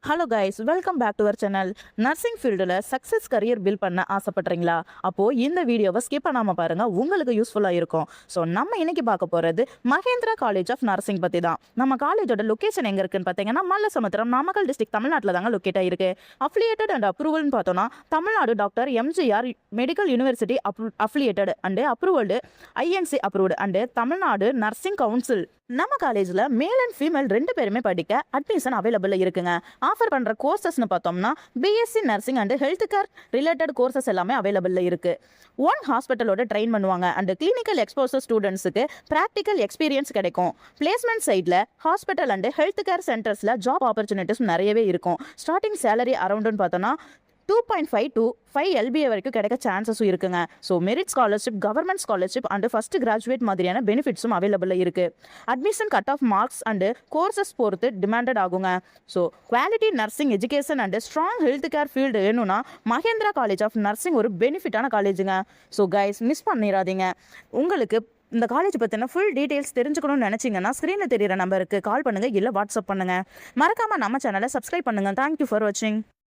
Hello guys, welcome back to our channel. Nursing ஃபீல்டில் success career build பண்ண ஆசைப்பட்றீங்களா? அப்போது இந்த வீடியோவை ஸ்கிப் பண்ணாமல் பாருங்கள், உங்களுக்கு யூஸ்ஃபுல்லாக இருக்கும். ஸோ நம்ம இன்னைக்கு பார்க்க போகிறது மகேந்திரா காலேஜ் ஆஃப் நர்சிங் பற்றி தான். நம்ம காலேஜோட லொக்கேஷன் எங்கே இருக்குன்னு பார்த்தீங்கன்னா மல்லசமுத்திரம், நாமக்கல் டிஸ்ட்ரிக்ட், தமிழ்நாட்டில் தாங்க லொக்கேட் ஆகிருக்கு. அஃபிலியேட்டட் அண்ட் அப்ரூவல்னு பார்த்தோன்னா Tamil Nadu doctor MGR medical university affiliated and approved, INC approved and Tamil Nadu nursing council. நம்ம காலேஜில் மேல் அண்ட் ஃபீமேல் 2 பேருமே படிக்க அட்மிஷன் அவைலபிளாக இருக்குங்க. ஆஃபர் பண்ணுற கோர்சஸ்னு பார்த்தோம்னா BSc nursing and health care related courses எல்லாமே அவைலபிளாக இருக்குது. ஒன் ஹாஸ்பிட்டலோட ட்ரெயின் பண்ணுவாங்க அண்ட் கிளினிக்கல் எக்ஸ்போசர் ஸ்டூடெண்ட்ஸுக்கு ப்ராக்டிக்கல் எக்ஸ்பீரியன்ஸ் கிடைக்கும். பிளேஸ்மெண்ட் சைடில் ஹாஸ்பிட்டல் அண்ட் ஹெல்த் கேர் சென்டர்ஸில் ஜாப் ஆப்பர்ச்சுனிட்டிஸ் நிறையவே இருக்கும். ஸ்டார்டிங் சேலரி அரௌண்டுன்னு பார்த்தோன்னா 2.5 to 5 LBA வரைக்கும் கிடைக்க சான்சஸும் இருக்குங்க. So merit scholarship, government scholarship and first graduate மாதிரியான பெனிஃபிட்ஸும் அவைலபிளாக இருக்குது. Admission cut off marks and courses பொறுத்து டிமாண்டட் ஆகுங்க. So quality nursing education and strong health care field வேணும்னா மகேந்திரா காலேஜ் ஆஃப் நர்சிங் ஒரு பெனிஃபிட்டான காலேஜுங்க. ஸோ கைஸ், மிஸ் பண்ணிடாதீங்க. உங்களுக்கு இந்த காலேஜ் பற்றின ஃபுல் டீட்டெயில்ஸ் தெரிஞ்சுக்கணும்னு நினச்சிங்கன்னா ஸ்க்ரீனில் தெரியிற நம்பருக்கு கால் பண்ணுங்கள், இல்லை வாட்ஸ்அப் பண்ணுங்கள். மறக்காமல் நம்ம சேனலை சப்ஸ்கிரைப் பண்ணுங்கள். தேங்க்யூ ஃபார் வாட்சிங்.